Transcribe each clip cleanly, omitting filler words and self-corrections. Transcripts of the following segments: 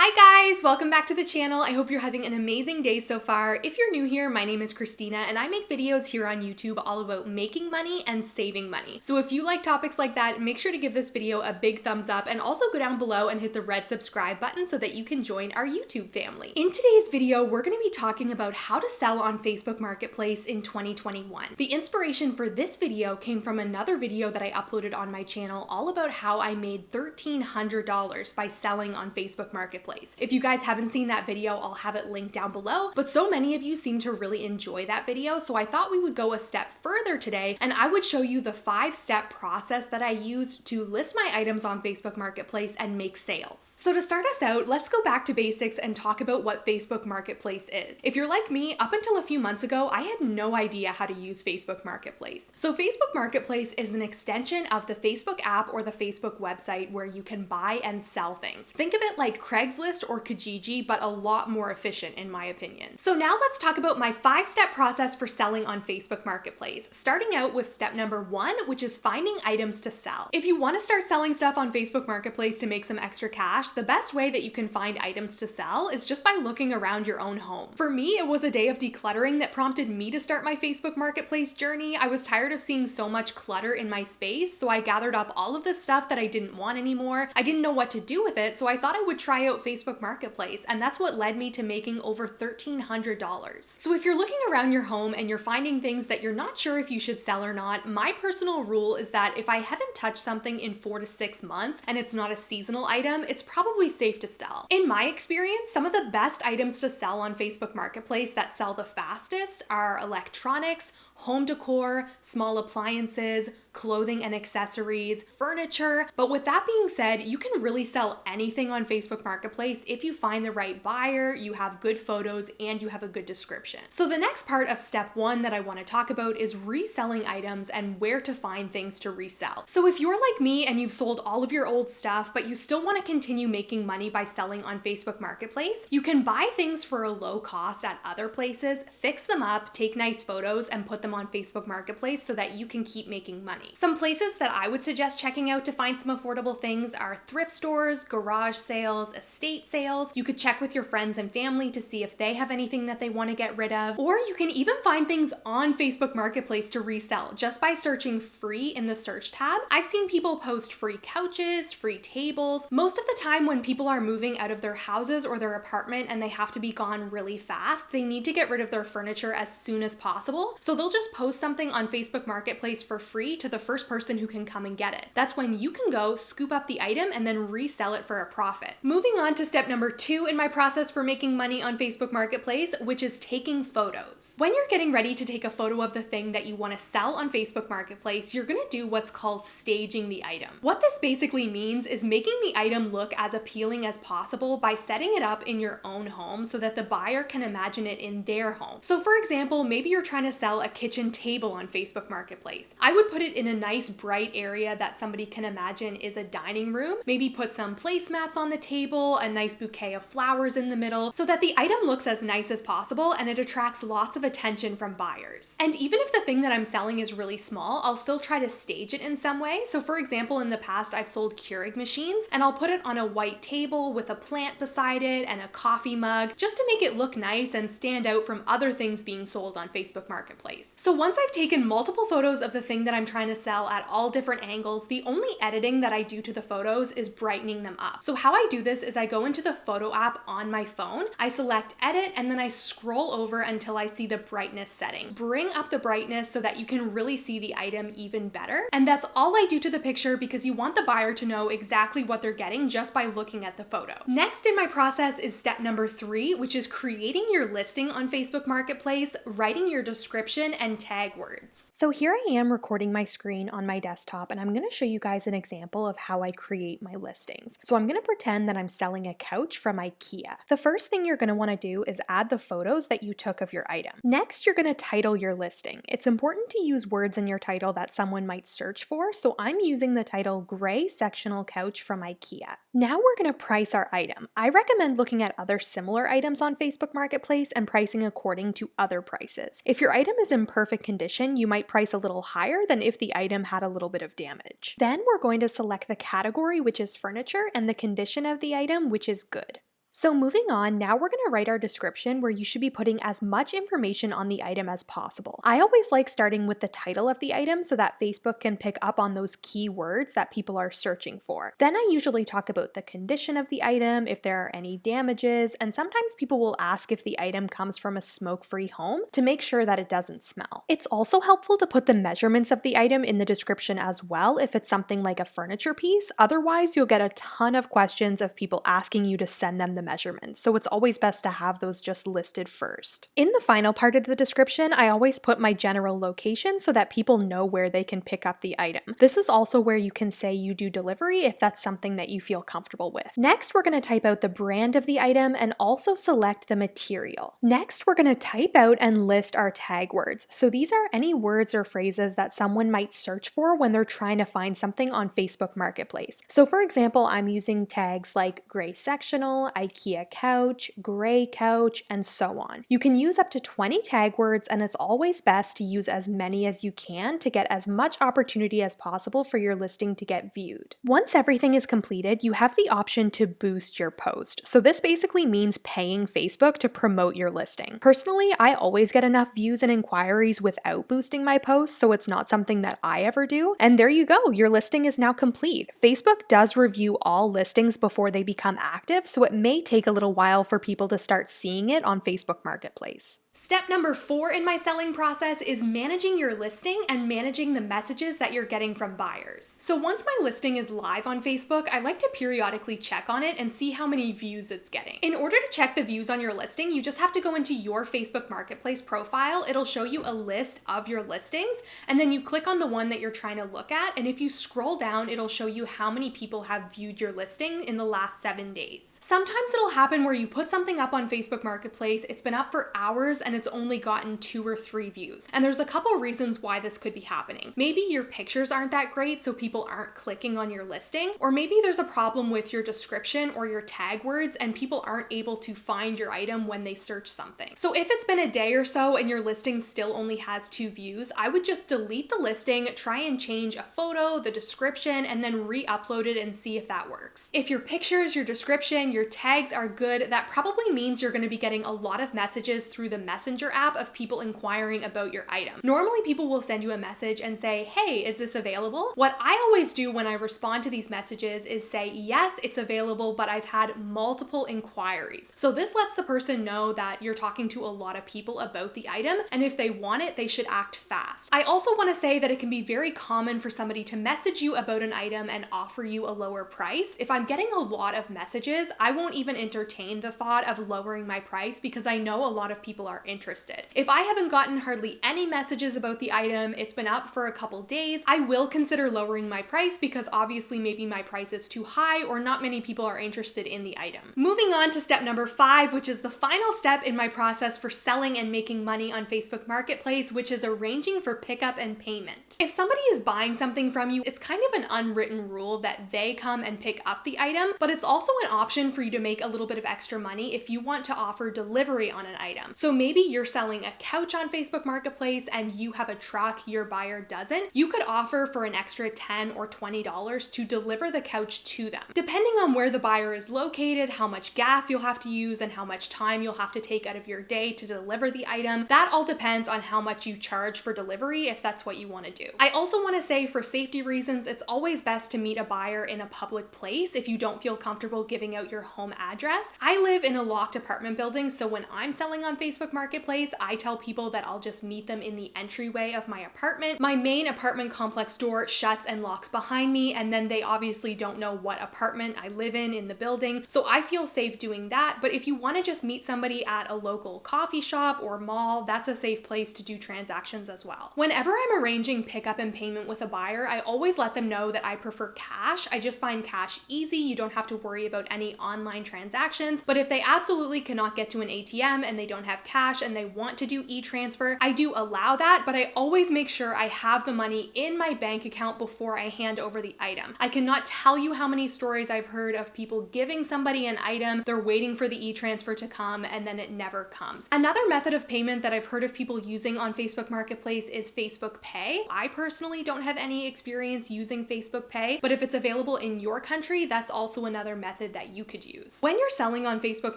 Hi guys, welcome back to the channel. I hope you're having an amazing day so far. If you're new here, my name is Christina and I make videos here on YouTube all about making money and saving money. So if you like topics like that, make sure to give this video a big thumbs up and also go down below and hit the red subscribe button so that you can join our YouTube family. In today's video, we're going to be talking about how to sell on Facebook Marketplace in 2021. The inspiration for this video came from another video that I uploaded on my channel all about how I made $1,300 by selling on Facebook Marketplace. If you guys haven't seen that video, I'll have it linked down below, but so many of you seem to really enjoy that video, so I thought we would go a step further today and I would show you the 5-step process that I used to list my items on Facebook Marketplace and make sales. So to start us out, let's go back to basics and talk about what Facebook Marketplace is. If you're like me, up until a few months ago, I had no idea how to use Facebook Marketplace. So Facebook Marketplace is an extension of the Facebook app or the Facebook website where you can buy and sell things. Think of it like Craigslist or Kijiji, but a lot more efficient in my opinion. So now let's talk about my 5-step process for selling on Facebook Marketplace, starting out with step number 1, which is finding items to sell. If you want to start selling stuff on Facebook Marketplace to make some extra cash, the best way that you can find items to sell is just by looking around your own home. For me, it was a day of decluttering that prompted me to start my Facebook Marketplace journey. I was tired of seeing so much clutter in my space, so I gathered up all of the stuff that I didn't want anymore. I didn't know what to do with it, so I thought I would try out Facebook Marketplace, and that's what led me to making over $1,300. So if you're looking around your home and you're finding things that you're not sure if you should sell or not, my personal rule is that if I haven't touched something in 4 to 6 months and it's not a seasonal item, it's probably safe to sell. In my experience, some of the best items to sell on Facebook Marketplace that sell the fastest are electronics, home decor, small appliances, clothing and accessories, furniture. But with that being said, you can really sell anything on Facebook Marketplace if you find the right buyer, you have good photos, and you have a good description. So the next part of step 1 that I want to talk about is reselling items and where to find things to resell. So if you're like me and you've sold all of your old stuff, but you still want to continue making money by selling on Facebook Marketplace, you can buy things for a low cost at other places, fix them up, take nice photos, and put them on Facebook Marketplace so that you can keep making money. Some places that I would suggest checking out to find some affordable things are thrift stores, garage sales, estate sales. You could check with your friends and family to see if they have anything that they want to get rid of, or you can even find things on Facebook Marketplace to resell just by searching free in the search tab. I've seen people post free couches, free tables. Most of the time when people are moving out of their houses or their apartment and they have to be gone really fast, they need to get rid of their furniture as soon as possible. So they'll just post something on Facebook Marketplace for free to the first person who can come and get it. That's when you can go scoop up the item and then resell it for a profit. Moving on to step number 2 in my process for making money on Facebook Marketplace, which is taking photos. When you're getting ready to take a photo of the thing that you want to sell on Facebook Marketplace, you're going to do what's called staging the item. What this basically means is making the item look as appealing as possible by setting it up in your own home so that the buyer can imagine it in their home. So for example, maybe you're trying to sell a kitchen table on Facebook Marketplace. I would put it in a nice bright area that somebody can imagine is a dining room. Maybe put some placemats on the table, a nice bouquet of flowers in the middle, so that the item looks as nice as possible and it attracts lots of attention from buyers. And even if the thing that I'm selling is really small, I'll still try to stage it in some way. So for example, in the past, I've sold Keurig machines and I'll put it on a white table with a plant beside it and a coffee mug just to make it look nice and stand out from other things being sold on Facebook Marketplace. So once I've taken multiple photos of the thing that I'm trying to sell at all different angles, the only editing that I do to the photos is brightening them up. So how I do this is I go into the photo app on my phone, I select edit, and then I scroll over until I see the brightness setting. Bring up the brightness so that you can really see the item even better. And that's all I do to the picture because you want the buyer to know exactly what they're getting just by looking at the photo. Next in my process is step number 3, which is creating your listing on Facebook Marketplace, writing your description and tag words. So here I am recording my screen on my desktop and I'm going to show you guys an example of how I create my listings. So I'm going to pretend that I'm selling a couch from IKEA. The first thing you're going to want to do is add the photos that you took of your item. Next, you're going to title your listing. It's important to use words in your title that someone might search for, so I'm using the title Gray Sectional Couch from IKEA. Now we're going to price our item. I recommend looking at other similar items on Facebook Marketplace and pricing according to other prices. If your item is in perfect condition, you might price a little higher than if the item had a little bit of damage. Then we're going to select the category, which is furniture, and the condition of the item, which is good. So moving on, now we're going to write our description where you should be putting as much information on the item as possible. I always like starting with the title of the item so that Facebook can pick up on those keywords that people are searching for. Then I usually talk about the condition of the item, if there are any damages, and sometimes people will ask if the item comes from a smoke-free home to make sure that it doesn't smell. It's also helpful to put the measurements of the item in the description as well if it's something like a furniture piece. Otherwise, you'll get a ton of questions of people asking you to send them the measurements, so it's always best to have those just listed first. In the final part of the description, I always put my general location so that people know where they can pick up the item. This is also where you can say you do delivery if that's something that you feel comfortable with. Next, we're going to type out the brand of the item and also select the material. Next, we're going to type out and list our tag words. So these are any words or phrases that someone might search for when they're trying to find something on Facebook Marketplace. So for example, I'm using tags like gray sectional, IKEA couch, gray couch, and so on. You can use up to 20 tag words, and it's always best to use as many as you can to get as much opportunity as possible for your listing to get viewed. Once everything is completed, you have the option to boost your post. So this basically means paying Facebook to promote your listing. Personally, I always get enough views and inquiries without boosting my posts, so it's not something that I ever do. And there you go, your listing is now complete. Facebook does review all listings before they become active, so it may take a little while for people to start seeing it on Facebook Marketplace. Step number 4 in my selling process is managing your listing and managing the messages that you're getting from buyers. So once my listing is live on Facebook, I like to periodically check on it and see how many views it's getting. In order to check the views on your listing, you just have to go into your Facebook Marketplace profile. It'll show you a list of your listings, and then you click on the one that you're trying to look at, and if you scroll down, it'll show you how many people have viewed your listing in the last 7 days. Sometimes it'll happen where you put something up on Facebook Marketplace, it's been up for hours, and it's only gotten 2 or 3 views. And there's a couple reasons why this could be happening. Maybe your pictures aren't that great, so people aren't clicking on your listing, or maybe there's a problem with your description or your tag words and people aren't able to find your item when they search something. So if it's been a day or so and your listing still only has 2 views, I would just delete the listing, try and change a photo, the description, and then re-upload it and see if that works. If your pictures, your description, your tags are good, that probably means you're going to be getting a lot of messages through the Messenger app of people inquiring about your item. Normally people will send you a message and say, hey, is this available? What I always do when I respond to these messages is say, yes, it's available, but I've had multiple inquiries. So this lets the person know that you're talking to a lot of people about the item, and if they want it, they should act fast. I also want to say that it can be very common for somebody to message you about an item and offer you a lower price. If I'm getting a lot of messages, I won't even entertain the thought of lowering my price because I know a lot of people are interested. If I haven't gotten hardly any messages about the item, it's been up for a couple days, I will consider lowering my price because obviously maybe my price is too high or not many people are interested in the item. Moving on to step number 5, which is the final step in my process for selling and making money on Facebook Marketplace, which is arranging for pickup and payment. If somebody is buying something from you, it's kind of an unwritten rule that they come and pick up the item, but it's also an option for you to make a little bit of extra money if you want to offer delivery on an item. So maybe you're selling a couch on Facebook Marketplace and you have a truck, your buyer doesn't. You could offer for an extra $10 or $20 to deliver the couch to them. Depending on where the buyer is located, how much gas you'll have to use, and how much time you'll have to take out of your day to deliver the item, that all depends on how much you charge for delivery if that's what you want to do. I also want to say for safety reasons, it's always best to meet a buyer in a public place if you don't feel comfortable giving out your home address. I live in a locked apartment building, so when I'm selling on Facebook Marketplace, I tell people that I'll just meet them in the entryway of my apartment. My main apartment complex door shuts and locks behind me, and then they obviously don't know what apartment I live in the building, so I feel safe doing that. But if you want to just meet somebody at a local coffee shop or mall, that's a safe place to do transactions as well. Whenever I'm arranging pickup and payment with a buyer, I always let them know that I prefer cash. I just find cash easy. You don't have to worry about any online transactions, but if they absolutely cannot get to an ATM and they don't have cash, cash and they want to do e-transfer, I do allow that, but I always make sure I have the money in my bank account before I hand over the item. I cannot tell you how many stories I've heard of people giving somebody an item, they're waiting for the e-transfer to come, and then it never comes. Another method of payment that I've heard of people using on Facebook Marketplace is Facebook Pay. I personally don't have any experience using Facebook Pay, but if it's available in your country, that's also another method that you could use. When you're selling on Facebook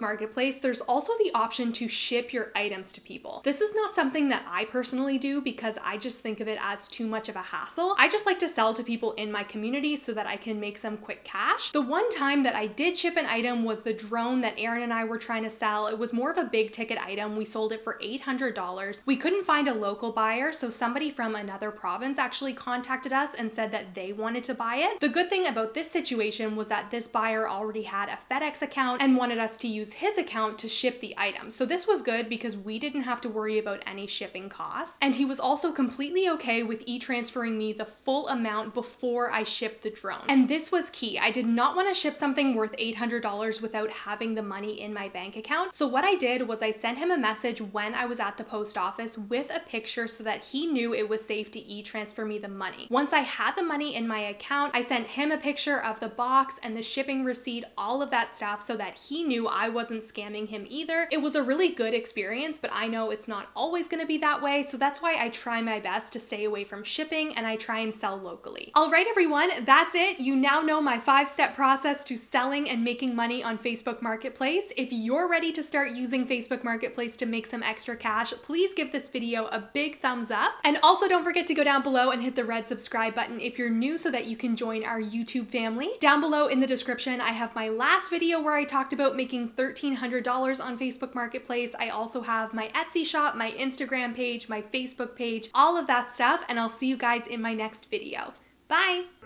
Marketplace, there's also the option to ship your items to people. This is not something that I personally do because I just think of it as too much of a hassle. I just like to sell to people in my community so that I can make some quick cash. The one time that I did ship an item was the drone that Aaron and I were trying to sell. It was more of a big ticket item. We sold it for $800. We couldn't find a local buyer, so somebody from another province actually contacted us and said that they wanted to buy it. The good thing about this situation was that this buyer already had a FedEx account and wanted us to use his account to ship the item. So this was good because we didn't have to worry about any shipping costs. And he was also completely okay with e-transferring me the full amount before I shipped the drone. And this was key. I did not want to ship something worth $800 without having the money in my bank account. So what I did was I sent him a message when I was at the post office with a picture so that he knew it was safe to e-transfer me the money. Once I had the money in my account, I sent him a picture of the box and the shipping receipt, all of that stuff, so that he knew I wasn't scamming him either. It was a really good experience, but I know it's not always going to be that way, so that's why I try my best to stay away from shipping and I try and sell locally. All right, everyone, that's it. You now know my 5-step process to selling and making money on Facebook Marketplace. If you're ready to start using Facebook Marketplace to make some extra cash, please give this video a big thumbs up. And also don't forget to go down below and hit the red subscribe button if you're new so that you can join our YouTube family. Down below in the description, I have my last video where I talked about making $1,300 on Facebook Marketplace. I also have my Etsy shop, my Instagram page, my Facebook page, all of that stuff, and I'll see you guys in my next video. Bye!